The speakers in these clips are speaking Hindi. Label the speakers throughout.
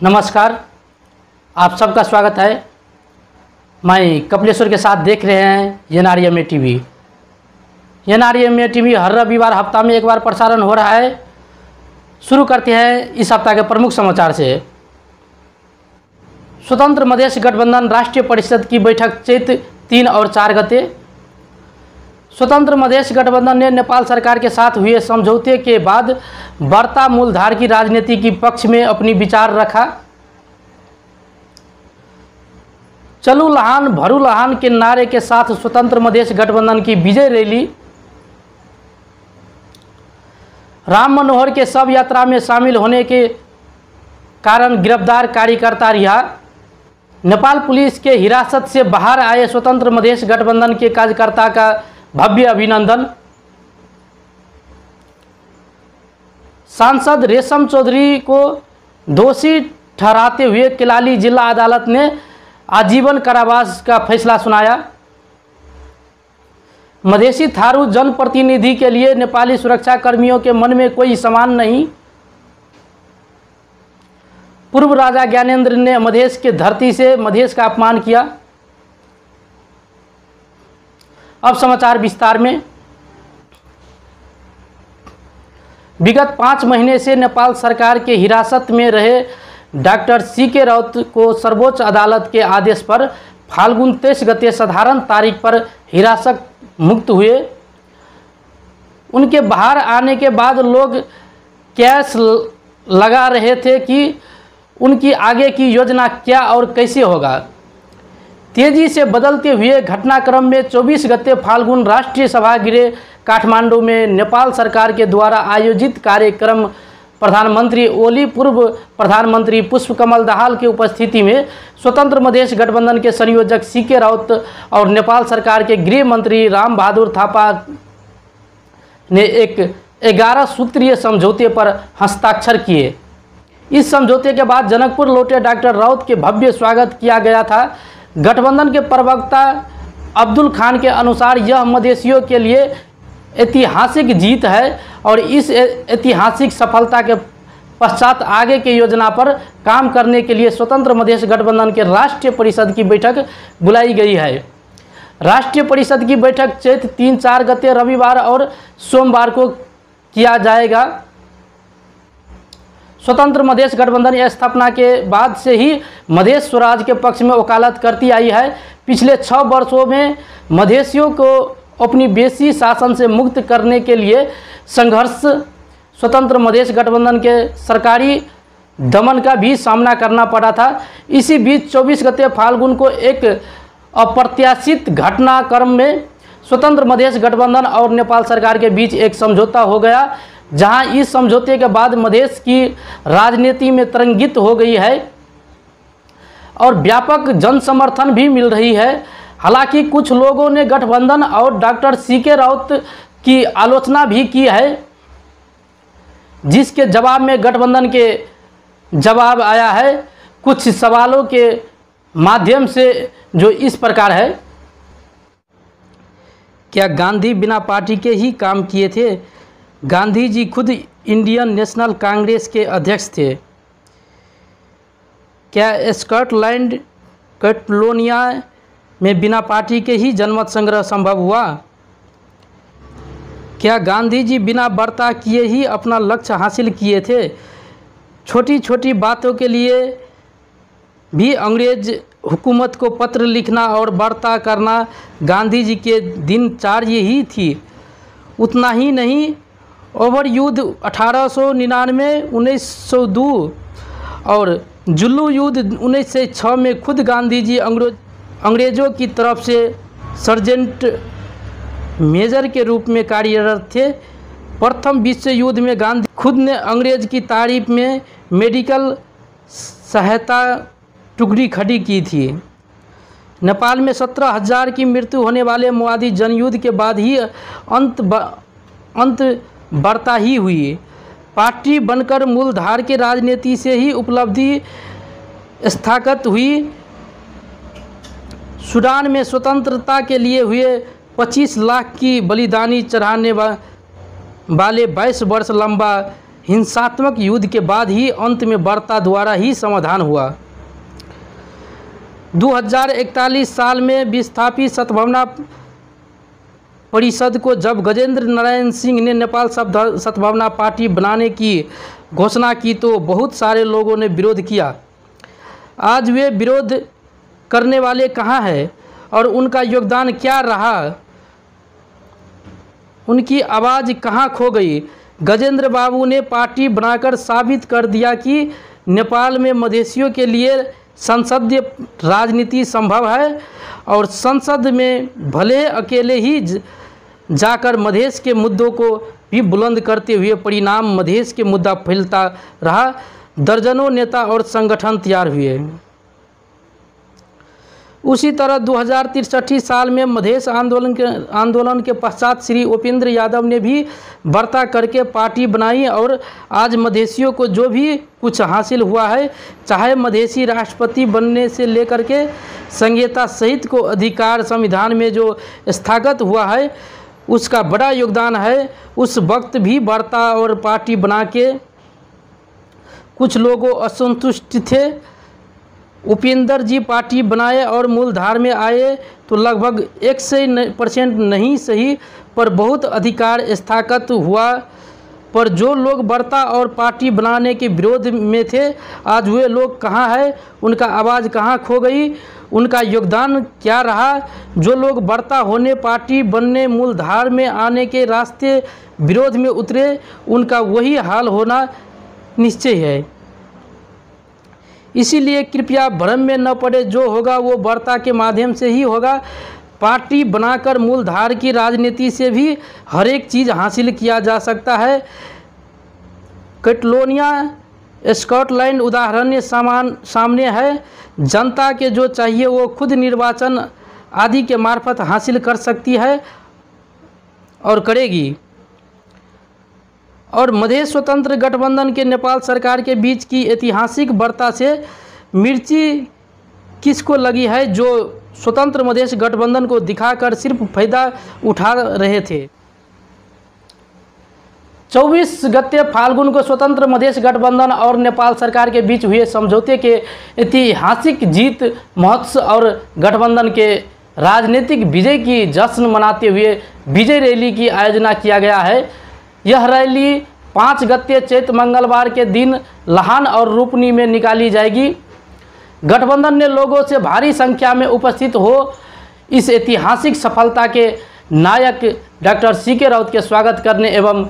Speaker 1: नमस्कार, आप सबका स्वागत है। मैं कपिलेश्वर के साथ देख रहे हैं NRMA TV। NRMA TV हर रविवार हफ्ता में एक बार प्रसारण हो रहा है। शुरू करते हैं इस हफ्ता के प्रमुख समाचार से। स्वतंत्र मधेश गठबंधन राष्ट्रीय परिषद की बैठक चैत 3 और 4 गते। स्वतंत्र मधेश गठबंधन ने नेपाल सरकार के साथ हुए समझौते के बाद बढ़ता मूलधार की राजनीति के पक्ष में अपनी विचार रखा। चलू लहान भरू लहान के नारे के साथ स्वतंत्र मधेश गठबंधन की विजय रैली। राम मनोहर के शव यात्रा में शामिल होने के कारण गिरफ्तार कार्यकर्ता रिहा। नेपाल पुलिस के हिरासत से बाहर आए स्वतंत्र मधेश गठबंधन के कार्यकर्ता का भव्य अभिनंदन। सांसद रेशम चौधरी को दोषी ठहराते हुए किलाली जिला अदालत ने आजीवन कारावास का फैसला सुनाया। मधेसी थारू जनप्रतिनिधि के लिए नेपाली सुरक्षा कर्मियों के मन में कोई सम्मान नहीं। पूर्व राजा ज्ञानेंद्र ने मधेश के धरती से मधेश का अपमान किया। अब समाचार विस्तार में। विगत 5 महीने से नेपाल सरकार के हिरासत में रहे डॉक्टर CK राउत को सर्वोच्च अदालत के आदेश पर फाल्गुन 23 गते साधारण तारीख पर हिरासत मुक्त हुए। उनके बाहर आने के बाद लोग कैश लगा रहे थे कि उनकी आगे की योजना क्या और कैसे होगा। तेजी से बदलते हुए घटनाक्रम में 24 गते फाल्गुन राष्ट्रीय सभागृह काठमांडू में नेपाल सरकार के द्वारा आयोजित कार्यक्रम प्रधानमंत्री ओली, पूर्व प्रधानमंत्री पुष्पकमल दाहाल की उपस्थिति में स्वतंत्र मधेश गठबंधन के संयोजक CK राउत और नेपाल सरकार के गृह मंत्री राम बहादुर थापा ने एक 11 सूत्रीय समझौते पर हस्ताक्षर किए। इस समझौते के बाद जनकपुर लौटे डॉक्टर राउत के भव्य स्वागत किया गया था। गठबंधन के प्रवक्ता अब्दुल खान के अनुसार यह मधेसियों के लिए ऐतिहासिक जीत है और इस ऐतिहासिक सफलता के पश्चात आगे की योजना पर काम करने के लिए स्वतंत्र मधेश गठबंधन के राष्ट्रीय परिषद की बैठक बुलाई गई है। राष्ट्रीय परिषद की बैठक चैत 3-4 गते रविवार और सोमवार को किया जाएगा। स्वतंत्र मधेश गठबंधन स्थापना के बाद से ही मधेश स्वराज के पक्ष में वकालत करती आई है। पिछले 6 वर्षों में मधेसियों को अपनी बेसी शासन से मुक्त करने के लिए संघर्ष स्वतंत्र मधेश गठबंधन के सरकारी दमन का भी सामना करना पड़ा था। इसी बीच 24 गते फाल्गुन को एक अप्रत्याशित घटनाक्रम में स्वतंत्र मधेश गठबंधन और नेपाल सरकार के बीच एक समझौता हो गया, जहां इस समझौते के बाद मधेश की राजनीति में तरंगित हो गई है और व्यापक जन समर्थन भी मिल रही है। हालांकि कुछ लोगों ने गठबंधन और डॉक्टर CK राउत की आलोचना भी की है, जिसके जवाब में गठबंधन के जवाब आया है कुछ सवालों के माध्यम से, जो इस प्रकार है। क्या गांधी बिना पार्टी के ही काम किए थे? गांधी जी खुद इंडियन नेशनल कांग्रेस के अध्यक्ष थे। क्या स्कॉटलैंड कैटलोनिया में बिना पार्टी के ही जनमत संग्रह संभव हुआ? क्या गांधी जी बिना वार्ता किए ही अपना लक्ष्य हासिल किए थे? छोटी छोटी बातों के लिए भी अंग्रेज हुकूमत को पत्र लिखना और वार्ता करना गांधी जी के दिनचर्या ही थी। उतना ही नहीं, ओवर युद्ध 1899, 1902 और जुल्लू युद्ध 1906 में खुद गांधी जी अंग्रेज़ों की तरफ से सर्जेंट मेजर के रूप में कार्यरत थे। प्रथम विश्व युद्ध में गांधी खुद ने अंग्रेज़ की तारीफ में मेडिकल सहायता टुकड़ी खड़ी की थी। नेपाल में 17,000 की मृत्यु होने वाले मवादी जनयुद्ध के बाद ही अंत वार्ता ही हुई। पार्टी बनकर मूलधार की राजनीति से ही उपलब्धि स्थापित हुई। सूडान में स्वतंत्रता के लिए हुए 25 लाख की बलिदानी चढ़ाने वाले 22 वर्ष लंबा हिंसात्मक युद्ध के बाद ही अंत में वार्ता द्वारा ही समाधान हुआ। 2041 साल में विस्थापित सद्भावना परिषद को जब गजेंद्र नारायण सिंह ने नेपाल सद्भावना पार्टी बनाने की घोषणा की तो बहुत सारे लोगों ने विरोध किया। आज वे विरोध करने वाले कहाँ हैं और उनका योगदान क्या रहा? उनकी आवाज़ कहाँ खो गई? गजेंद्र बाबू ने पार्टी बनाकर साबित कर दिया कि नेपाल में मधेसियों के लिए संसदीय राजनीति संभव है और संसद में भले अकेले ही जाकर मधेश के मुद्दों को भी बुलंद करते हुए परिणाम मधेश के मुद्दा फैलता रहा। दर्जनों नेता और संगठन तैयार हुए। उसी तरह 2063 साल में मधेश आंदोलन के पश्चात श्री उपेंद्र यादव ने भी वार्ता करके पार्टी बनाई और आज मधेसियों को जो भी कुछ हासिल हुआ है, चाहे मधेसी राष्ट्रपति बनने से लेकर के संहिता सहित को अधिकार संविधान में जो स्थगित हुआ है, उसका बड़ा योगदान है। उस वक्त भी वार्ता और पार्टी बना के कुछ लोगों असंतुष्ट थे। उपेंद्र जी पार्टी बनाए और मूलधार में आए तो लगभग 1% नहीं सही पर बहुत अधिकार स्थापित हुआ। पर जो लोग वार्ता और पार्टी बनाने के विरोध में थे, आज वे लोग कहाँ हैं? उनका आवाज़ कहाँ खो गई? उनका योगदान क्या रहा? जो लोग वार्ता होने, पार्टी बनने, मूलधार में आने के रास्ते विरोध में उतरे, उनका वही हाल होना निश्चय है। इसीलिए कृपया भ्रम में न पड़े। जो होगा वो वार्ता के माध्यम से ही होगा। पार्टी बनाकर मूलधार की राजनीति से भी हर एक चीज़ हासिल किया जा सकता है। कैटलोनिया, स्कॉटलैंड उदाहरण सामने है। जनता के जो चाहिए वो खुद निर्वाचन आदि के मार्फत हासिल कर सकती है और करेगी। और मधेश स्वतंत्र गठबंधन के नेपाल सरकार के बीच की ऐतिहासिक वार्ता से मिर्ची किसको लगी है, जो स्वतंत्र मधेश गठबंधन को दिखाकर सिर्फ फायदा उठा रहे थे। 24 गते फाल्गुन को स्वतंत्र मधेश गठबंधन और नेपाल सरकार के बीच हुए समझौते के ऐतिहासिक जीत महोत्सव और गठबंधन के राजनीतिक विजय की जश्न मनाते हुए विजय रैली की आयोजना किया गया है। यह रैली 5 गते चैत मंगलवार के दिन लाहन और रूपनी में निकाली जाएगी। गठबंधन ने लोगों से भारी संख्या में उपस्थित हो इस ऐतिहासिक सफलता के नायक डॉक्टर सीके राउत के स्वागत करने एवं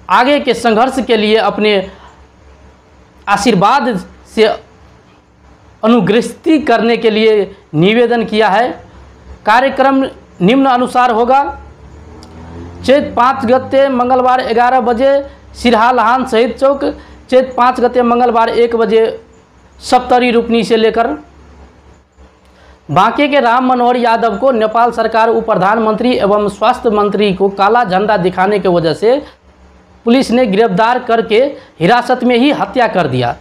Speaker 1: आगे के संघर्ष के लिए अपने आशीर्वाद से अनुग्रहित करने के लिए निवेदन किया है। कार्यक्रम निम्न अनुसार होगा। चैत 5 गते मंगलवार 11 बजे सिरहा लाहन शहीद चौक, चैत 5 गते मंगलवार 1 बजे सप्तरी रूपनी से लेकर बांके के राम मनोहर यादव को नेपाल सरकार उप प्रधानमंत्री एवं स्वास्थ्य मंत्री को काला झंडा दिखाने की वजह से पुलिस ने गिरफ्तार करके हिरासत में ही हत्या कर दिया।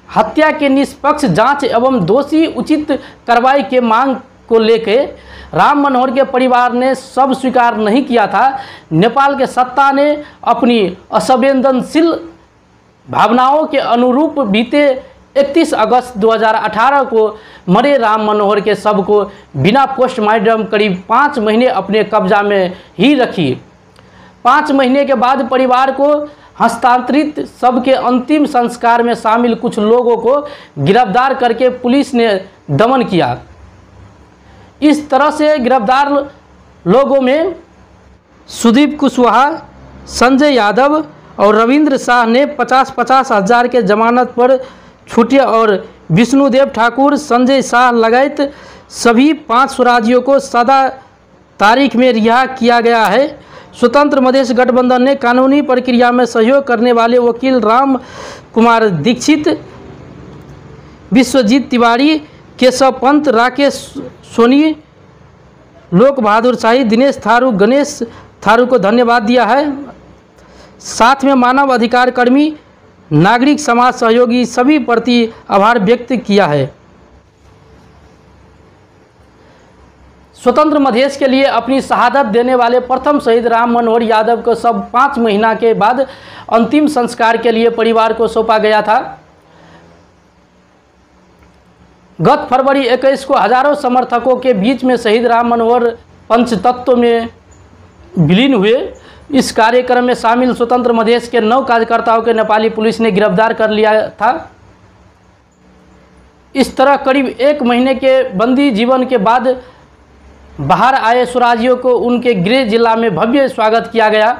Speaker 1: हत्या के निष्पक्ष जांच एवं दोषी उचित कार्रवाई के मांग को लेकर राम मनोहर के परिवार ने सब स्वीकार नहीं किया था। नेपाल के सत्ता ने अपनी असंवेदनशील भावनाओं के अनुरूप बीते 31 अगस्त 2018 को मरे राम मनोहर के शव को बिना पोस्टमार्टम करीब 5 महीने अपने कब्जा में ही रखी। 5 महीने के बाद परिवार को हस्तांतरित शव के अंतिम संस्कार में शामिल कुछ लोगों को गिरफ्तार करके पुलिस ने दमन किया। इस तरह से गिरफ्तार लोगों में सुदीप कुशवाहा, संजय यादव और रविंद्र शाह ने 50-50 हज़ार के जमानत पर छूटे और विष्णुदेव ठाकुर, संजय शाह लगायत सभी 5 स्वराजियों को सदा तारीख में रिहा किया गया है। स्वतंत्र मधेश गठबंधन ने कानूनी प्रक्रिया में सहयोग करने वाले वकील राम कुमार दीक्षित, विश्वजीत तिवारी, केशव पंत, राकेश सोनी, लोक बहादुर शाही, दिनेश थारू, गणेश थारू को धन्यवाद दिया है। साथ में मानव अधिकार कर्मी, नागरिक समाज सहयोगी सभी प्रति आभार व्यक्त किया है। स्वतंत्र मधेश के लिए अपनी शहादत देने वाले प्रथम शहीद राम मनोहर यादव को सब 5 महीना के बाद अंतिम संस्कार के लिए परिवार को सौंपा गया था। गत फरवरी 21 को हजारों समर्थकों के बीच में शहीद राम मनोहर पंचतत्व में विलीन हुए। इस कार्यक्रम में शामिल स्वतंत्र मधेश के 9 कार्यकर्ताओं के नेपाली पुलिस ने गिरफ्तार कर लिया था। इस तरह करीब 1 महीने के बंदी जीवन के बाद बाहर आए स्वराजियों को उनके गृह जिला में भव्य स्वागत किया गया।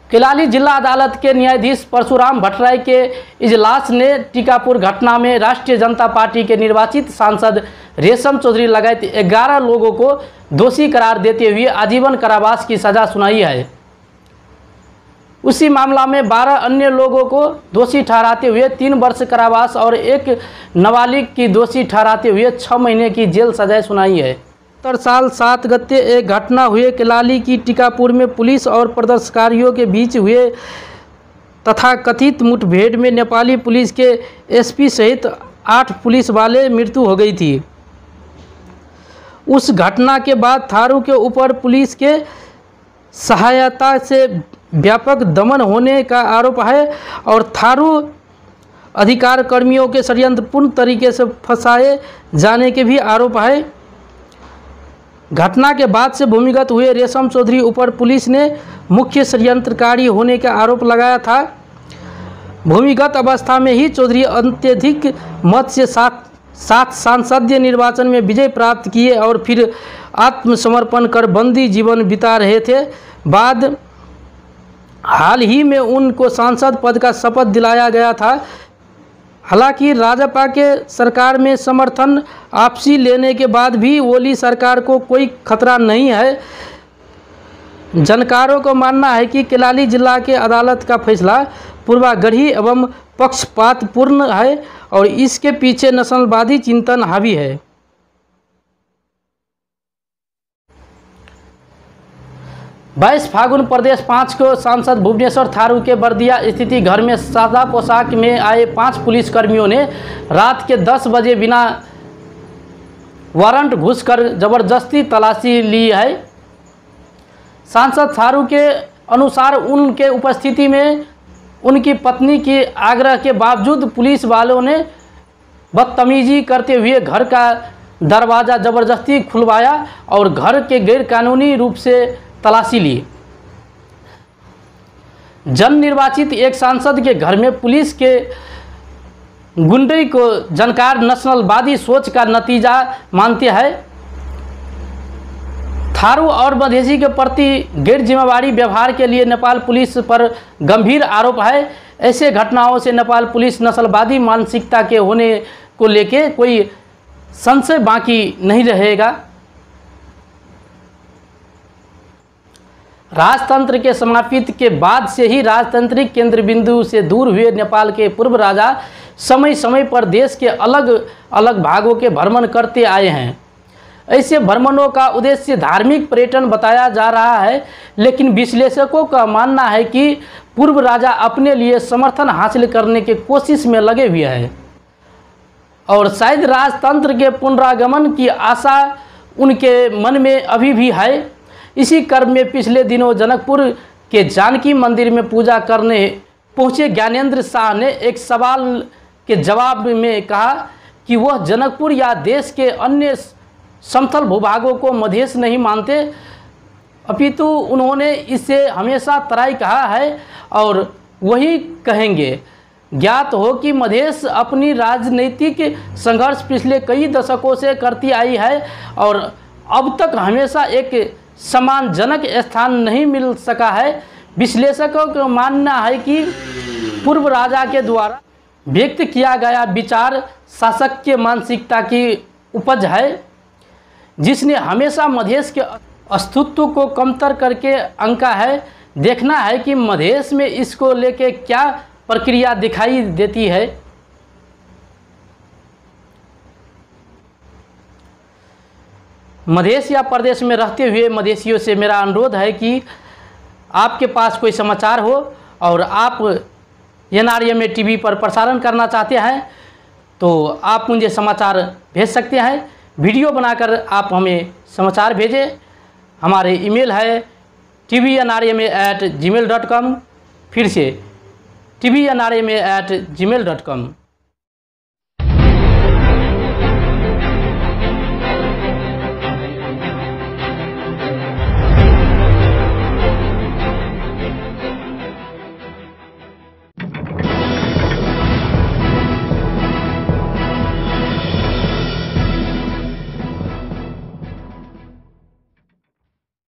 Speaker 1: कैलाली जिला अदालत के न्यायाधीश परशुराम भट्टराय के इजलास ने टीकापुर घटना में राष्ट्रीय जनता पार्टी के निर्वाचित सांसद रेशम चौधरी लगायत 11 लोगों को दोषी करार देते हुए आजीवन कारावास की सजा सुनाई है। उसी मामला में 12 अन्य लोगों को दोषी ठहराते हुए 3 वर्ष कारावास और एक नाबालिग की दोषी ठहराते हुए 6 महीने की जेल सजाएं सुनाई है। 70 साल 7 गते एक घटना हुए कैलाली की टीकापुर में पुलिस और प्रदर्शनकारियों के बीच हुए तथा कथित मुठभेड़ में नेपाली पुलिस के एसपी सहित 8 पुलिस वाले मृत्यु हो गई थी। उस घटना के बाद थारू के ऊपर पुलिस के सहायता से व्यापक दमन होने का आरोप है और थारू अधिकार कर्मियों के षड्यंत्रपूर्ण तरीके से फंसाए जाने के भी आरोप है। घटना के बाद से भूमिगत हुए रेशम चौधरी ऊपर पुलिस ने मुख्य षड्यंत्रकारी होने का आरोप लगाया था। भूमिगत अवस्था में ही चौधरी अत्यधिक मत से सात सांसदीय निर्वाचन में विजय प्राप्त किए और फिर आत्मसमर्पण कर बंदी जीवन बिता रहे थे। बाद हाल ही में उनको सांसद पद का शपथ दिलाया गया था। हालांकि राजपा के सरकार में समर्थन आपसी लेने के बाद भी ओली सरकार को कोई खतरा नहीं है। जानकारों को मानना है कि कैलाली जिला के अदालत का फैसला पूर्वाग्रही एवं पक्षपातपूर्ण है और इसके पीछे नस्लवादी चिंतन हावी है। 22 फागुन प्रदेश 5 को सांसद भुवनेश्वर थारू के बर्दिया स्थिति घर में सादा पोशाक में आए 5 पुलिसकर्मियों ने रात के 10 बजे बिना वारंट घुसकर जबरदस्ती तलाशी ली है। सांसद थारू के अनुसार उनके उपस्थिति में उनकी पत्नी के आग्रह के बावजूद पुलिस वालों ने बदतमीजी करते हुए घर का दरवाज़ा जबरदस्ती खुलवाया और घर के गैरकानूनी रूप से तलाशी ली। जन निर्वाचित एक सांसद के घर में पुलिस के गुंडे को जानकार नस्लवादी सोच का नतीजा मानते हैं। थारू और मधेसी के प्रति गैर जिम्मेवारी व्यवहार के लिए नेपाल पुलिस पर गंभीर आरोप है। ऐसे घटनाओं से नेपाल पुलिस नस्लवादी मानसिकता के होने को लेके कोई संशय बाकी नहीं रहेगा। राजतंत्र के समापित के बाद से ही राजतांत्रिक केंद्र बिंदु से दूर हुए नेपाल के पूर्व राजा समय समय पर देश के अलग अलग भागों के भ्रमण करते आए हैं। ऐसे भ्रमणों का उद्देश्य धार्मिक पर्यटन बताया जा रहा है, लेकिन विश्लेषकों का मानना है कि पूर्व राजा अपने लिए समर्थन हासिल करने की कोशिश में लगे हुए हैं और शायद राजतंत्र के पुनरागमन की आशा उनके मन में अभी भी है। इसी क्रम में पिछले दिनों जनकपुर के जानकी मंदिर में पूजा करने पहुंचे ज्ञानेंद्र शाह ने एक सवाल के जवाब में कहा कि वह जनकपुर या देश के अन्य समतल भूभागों को मधेश नहीं मानते, अपितु उन्होंने इसे हमेशा तराई कहा है और वही कहेंगे। ज्ञात हो कि मधेश अपनी राजनीतिक संघर्ष पिछले कई दशकों से करती आई है और अब तक हमेशा एक सम्मानजनक स्थान नहीं मिल सका है। विश्लेषकों का मानना है कि पूर्व राजा के द्वारा व्यक्त किया गया विचार शासक के मानसिकता की उपज है, जिसने हमेशा मधेश के अस्तित्व को कमतर करके आंका है। देखना है कि मधेश में इसको लेके क्या प्रक्रिया दिखाई देती है। मधेश या प्रदेश में रहते हुए मधेशियों से मेरा अनुरोध है कि आपके पास कोई समाचार हो और आप NRMA TV पर प्रसारण करना चाहते हैं तो आप मुझे समाचार भेज सकते हैं। वीडियो बनाकर आप हमें समाचार भेजें। हमारे ईमेल है tvnrma@gmail.com। फिर से tvnrma@gmail.com।